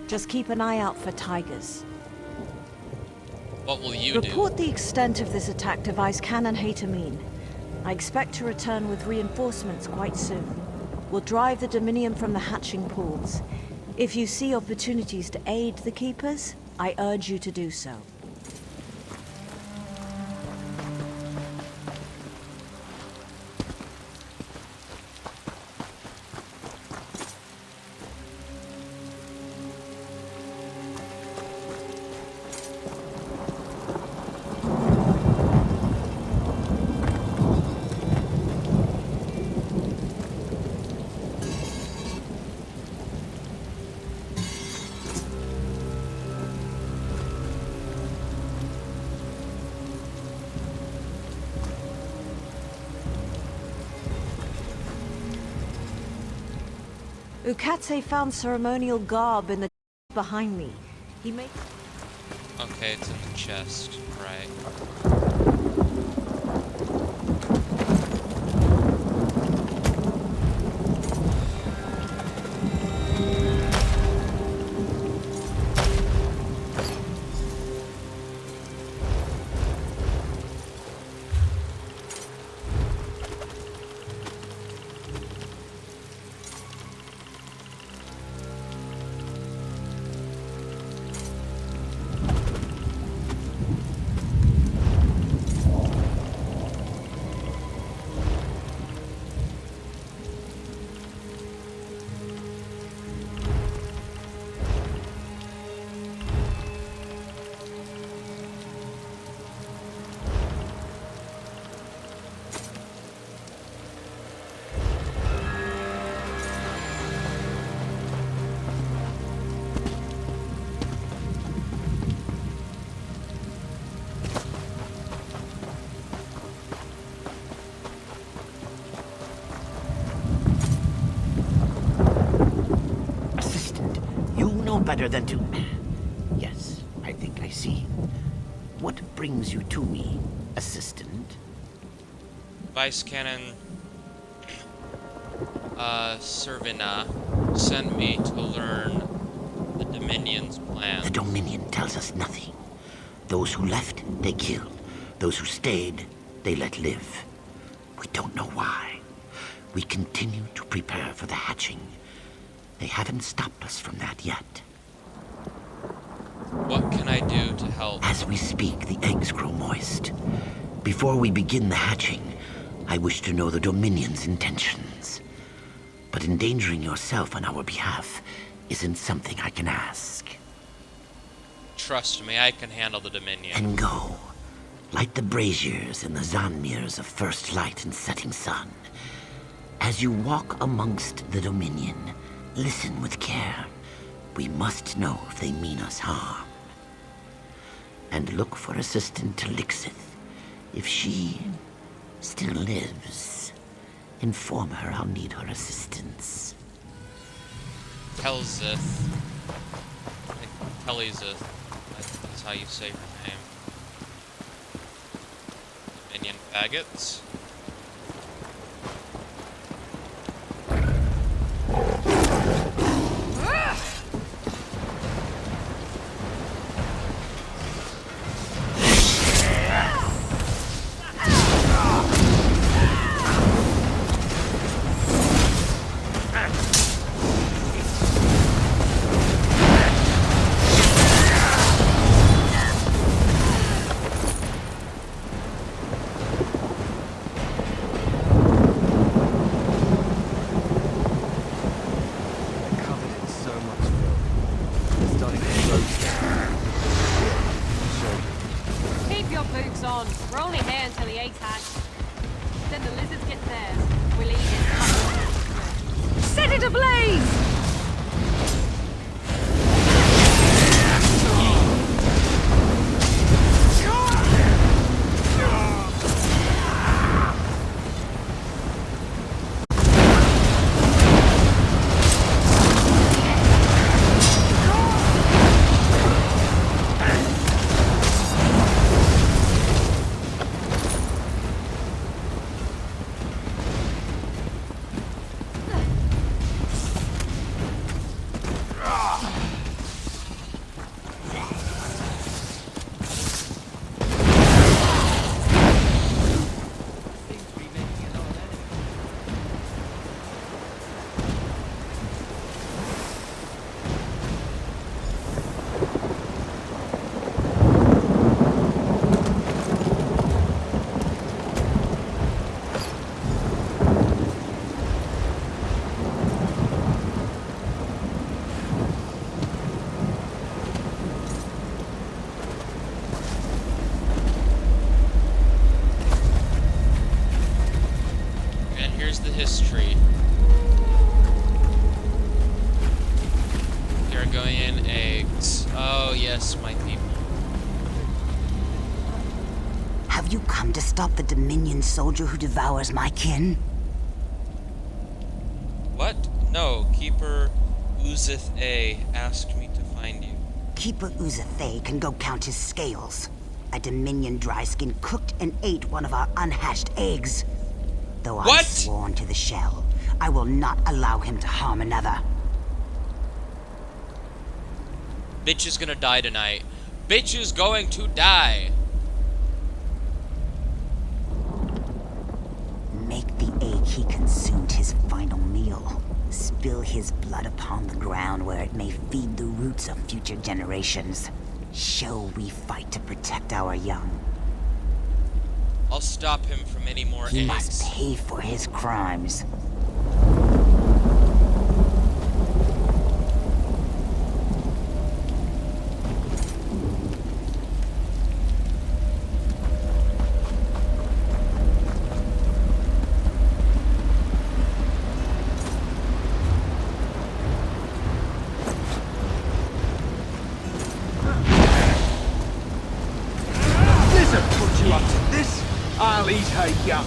Speaker 2: Just keep an eye out for tigers.
Speaker 1: What will you do?
Speaker 2: Report the extent of this attack to Vice Canon Hatamine. I expect to return with reinforcements quite soon. We'll drive the Dominion from the hatching pools. If you see opportunities to aid the Keepers, I urge you to do so. Ukatse found ceremonial garb in the behind me. He made...
Speaker 1: Okay, it's in the chest. Right.
Speaker 15: Better than to... Yes, I think I see. What brings you to me, assistant?
Speaker 1: Vice Canon Servina sent me to learn the Dominion's plan.
Speaker 15: The Dominion tells us nothing. Those who left, they kill. Those who stayed, they let live. We don't know why. We continue to prepare for the hatching. They haven't stopped us from that yet.
Speaker 1: What can I do to help?
Speaker 15: As we speak, the eggs grow moist. Before we begin the hatching, I wish to know the Dominion's intentions. But endangering yourself on our behalf isn't something I can ask.
Speaker 1: Trust me, I can handle the Dominion.
Speaker 15: Then go. Light the braziers in the Zanmirs of first light and setting sun. As you walk amongst the Dominion, listen with care. We must know if they mean us harm. And look for Assistant Talixith. If she still lives, inform her I'll need her assistance.
Speaker 1: Telzith. Telizith. That's how you say her name. Dominion faggots.
Speaker 16: Keep your boots on. We're only here until the eggs hatch. Then the lizards get theirs. We'll eat it.
Speaker 6: Set it ablaze!
Speaker 1: The history. The Argonian eggs. Oh yes, my people.
Speaker 15: Have you come to stop the Dominion soldier who devours my kin?
Speaker 1: What? No, Keeper Uzith A asked me to find you.
Speaker 15: Keeper Uzith A can go count his scales. A Dominion dryskin cooked and ate one of our unhatched eggs. Though I'm sworn to the shell, I will not allow him to harm another.
Speaker 1: Bitch is gonna die tonight. Bitch is going to die.
Speaker 15: Make the egg he consumed his final meal. Spill his blood upon the ground where it may feed the roots of future generations. Show we fight to protect our young.
Speaker 1: I'll stop him from any more eggs.
Speaker 15: He must pay for his crimes.
Speaker 14: Lizard put you up to this? I'll eat her young.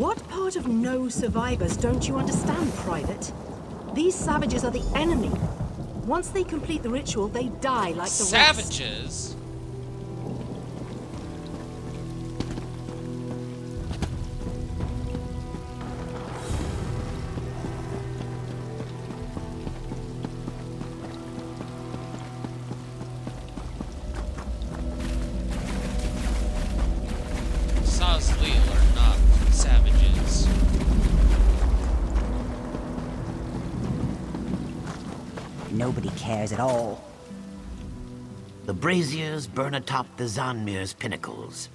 Speaker 13: What part of no survivors don't you understand, Private? These savages are the enemy. Once they complete the ritual, they die like the rest.
Speaker 1: Savages? Sazleel are not savages.
Speaker 15: Nobody cares at all. The braziers burn atop the Zanmir's pinnacles.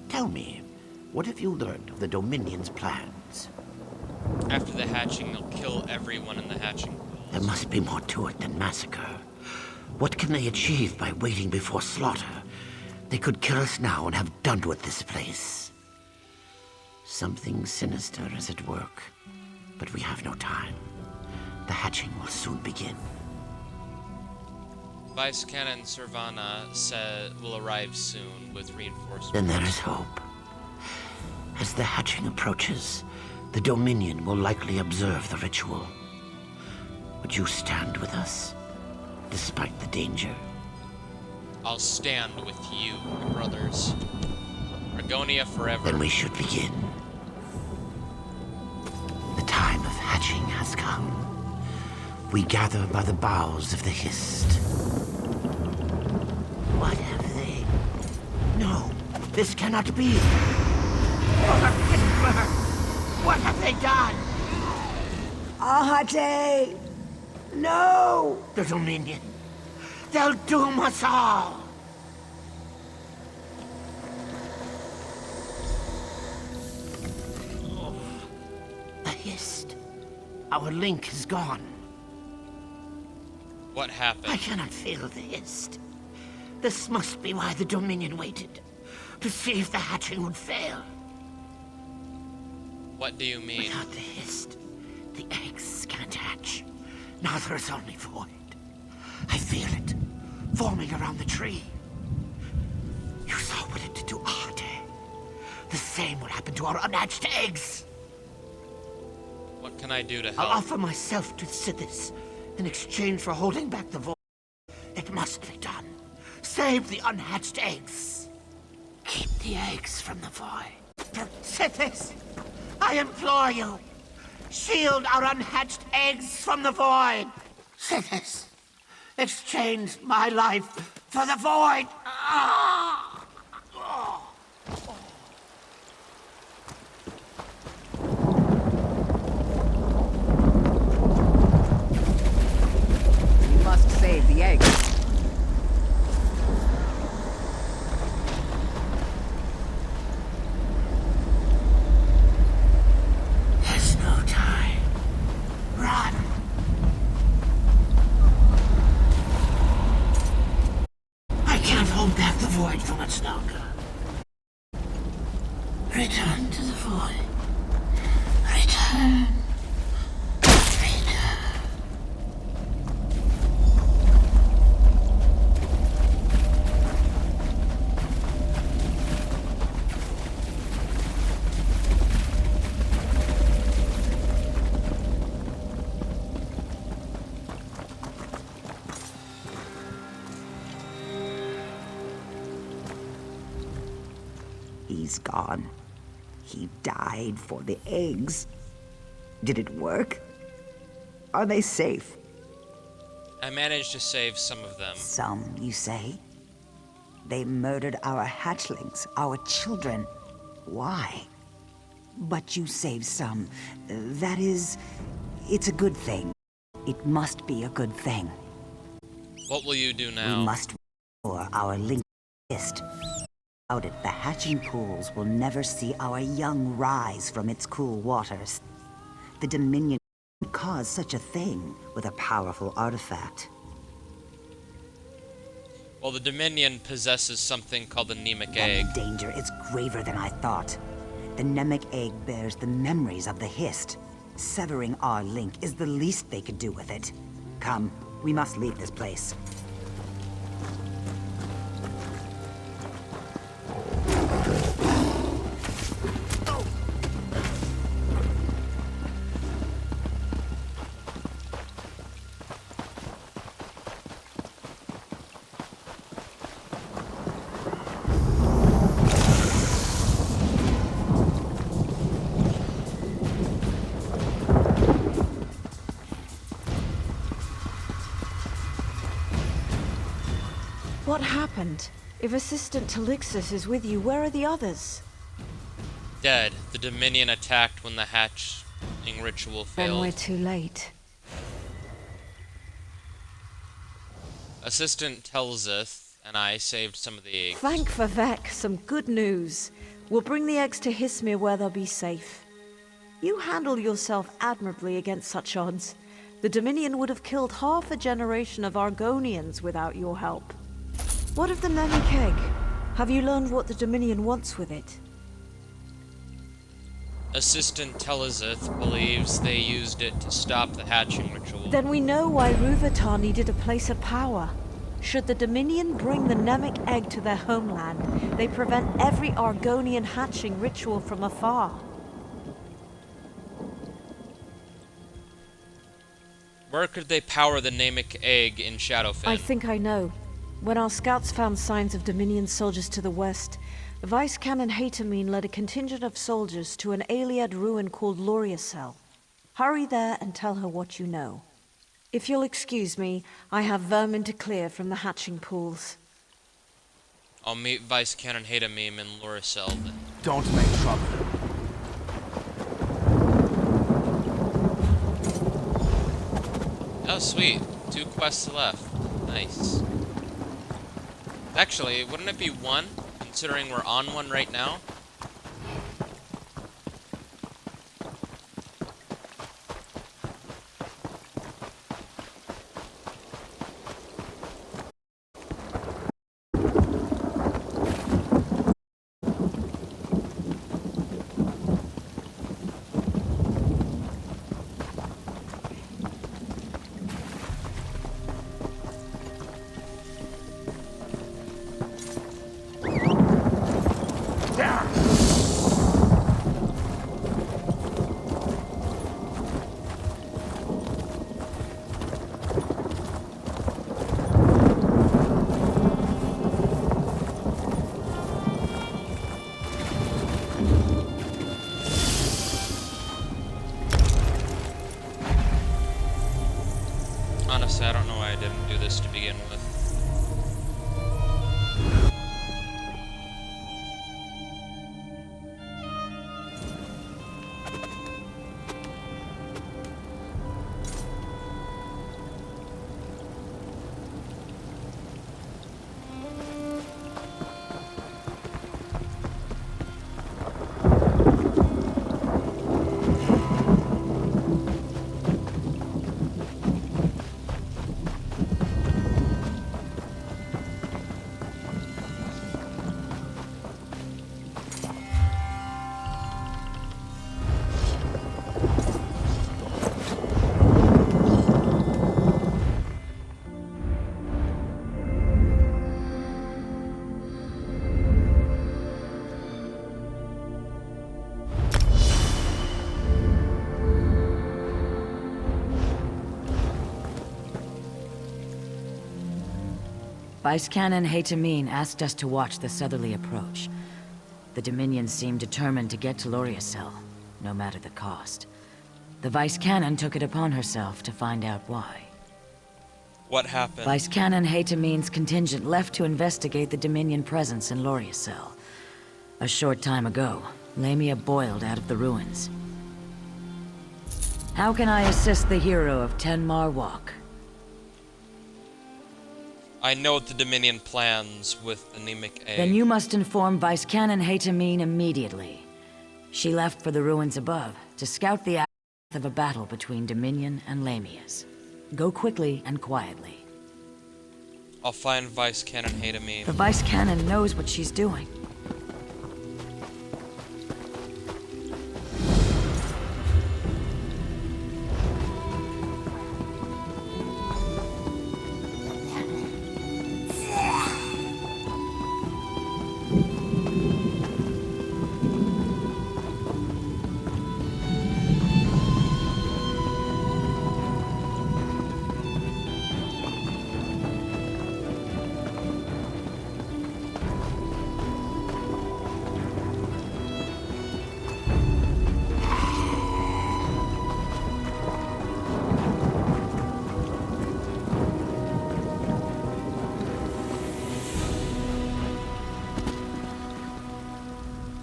Speaker 15: Tell me, what have you learned of the Dominion's plans?
Speaker 1: After the hatching, they'll kill everyone in the hatching pools.
Speaker 15: There must be more to it than massacre. What can they achieve by waiting before slaughter? They could kill us now and have done with this place. Something sinister is at work, but we have no time. The hatching will soon begin.
Speaker 1: Vice Cannon Servana said will arrive soon with reinforcements.
Speaker 15: Then there is hope. As the hatching approaches, the Dominion will likely observe the ritual. Would you stand with us, despite the danger?
Speaker 1: I'll stand with you, my brothers. Argonia forever.
Speaker 15: Then we should begin. The time of hatching has come. We gather by the boughs of the Hist. What have they? No, this cannot be. What have they done? Ahate! No! The Dominion. They'll doom us all! The Hist. Our link is gone.
Speaker 1: What happened?
Speaker 15: I cannot feel the Hist. This must be why the Dominion waited. To see if the hatching would fail.
Speaker 1: What do you mean?
Speaker 15: Without the Hist, the eggs can't hatch. Now there is only void. I feel it, forming around the tree. You saw what it did to Ahate. The same will happen to our unhatched eggs.
Speaker 1: What can I do to help?
Speaker 15: I'll offer myself to Sithis in exchange for holding back the void. It must be done. Save the unhatched eggs. Keep the eggs from the void. Sithis, I implore you. Shield our unhatched eggs from the void. Sithis, exchange my life for the void.
Speaker 5: You must save the eggs.
Speaker 15: There's no time. Run! I can't hold back the void for much longer. Return to the void. Return.
Speaker 5: He's gone. He died for the eggs. Did it work? Are they safe?
Speaker 1: I managed to save some of them.
Speaker 5: Some, you say? They murdered our hatchlings, our children. Why? But you saved some. That is... it's a good thing. It must be a good thing.
Speaker 1: What will you do now?
Speaker 5: We must restore our link list. Without it, the hatching pools will never see our young rise from its cool waters. The Dominion would cause such a thing with a powerful artifact.
Speaker 1: Well, the Dominion possesses something called the Nemic
Speaker 5: And
Speaker 1: Egg.
Speaker 5: the danger is graver than I thought. The Nemic Egg bears the memories of the Hist. Severing our link is the least they could do with it. Come, we must leave this place.
Speaker 2: happened? If Assistant Talixis is with you, where are the others?
Speaker 1: Dead. The Dominion attacked when the hatching ritual
Speaker 2: Then
Speaker 1: failed.
Speaker 2: we're too late.
Speaker 1: Assistant Telzith and I saved some of the eggs.
Speaker 2: Thank Vivek, some good news. We'll bring the eggs to Hismir where they'll be safe. You handle yourself admirably against such odds. The Dominion would have killed half a generation of Argonians without your help. What of the Nemic egg? Have you learned what the Dominion wants with it?
Speaker 1: Assistant Telzith believes they used it to stop the hatching ritual.
Speaker 2: Then we know why Rúvatar needed a place of power. Should the Dominion bring the Nemic egg to their homeland, they prevent every Argonian hatching ritual from afar.
Speaker 1: Where could they power the Nemic egg in Shadowfen?
Speaker 2: I think I know. When our scouts found signs of Dominion soldiers to the west, Vice Canon Hatamine led a contingent of soldiers to an Aliad ruin called Loriacel. Hurry there and tell her what you know. If you'll excuse me, I have vermin to clear from the hatching pools.
Speaker 1: I'll meet Vice Canon Hatamine in Loricel then.
Speaker 14: Don't make trouble.
Speaker 1: Oh, sweet. 2 quests left. Nice. Actually, wouldn't it be 1, considering we're on one right now? Honestly, I don't know why I didn't do this to begin with.
Speaker 11: Vice Canon Hatamine asked us to watch the southerly approach. The Dominion seemed determined to get to Loriacel, no matter the cost. The Vice Canon took it upon herself to find out why.
Speaker 1: What happened?
Speaker 11: Vice Canon Hatamine's contingent left to investigate the Dominion presence in Loriacel. A short time ago, Lamia boiled out of the ruins. How can I assist the hero of Tenmar Walk?
Speaker 1: I know what the Dominion plans with the Nemic egg.
Speaker 11: Then you must inform Vice Canon Hatamine immediately. She left for the ruins above to scout the aftermath of a battle between Dominion and Lamias. Go quickly and quietly.
Speaker 1: I'll find Vice Canon Hatamine.
Speaker 11: The Vice Canon knows what she's doing.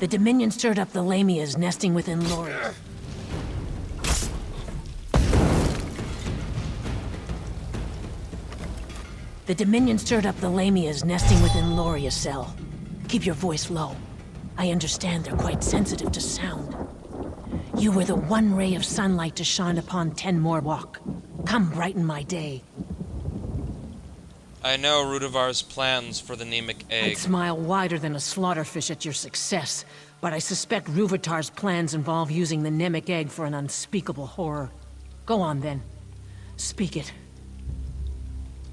Speaker 11: The Dominion stirred up the Lamias nesting within Loria. The Dominion stirred up the Lamias nesting within Loria's cell. Keep your voice low. I understand they're quite sensitive to sound. You were the one ray of sunlight to shine upon Tenmore Walk. Come brighten my day.
Speaker 1: I know Rudivar's plans for the Nemic egg.
Speaker 11: I'd smile wider than a slaughterfish at your success, but I suspect Ruvitar's plans involve using the Nemic egg for an unspeakable horror. Go on then. Speak it.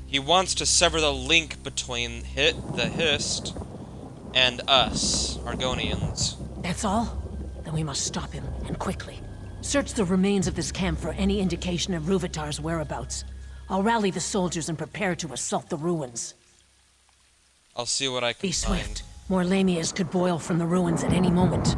Speaker 1: He wants to sever the link between the Hist and us, Argonians.
Speaker 11: That's all? Then we must stop him, and quickly. Search the remains of this camp for any indication of Ruvitar's whereabouts. I'll rally the soldiers and prepare to assault the ruins.
Speaker 1: I'll see what I can
Speaker 11: Be
Speaker 1: find.
Speaker 11: swift. More Lamias could boil from the ruins at any moment.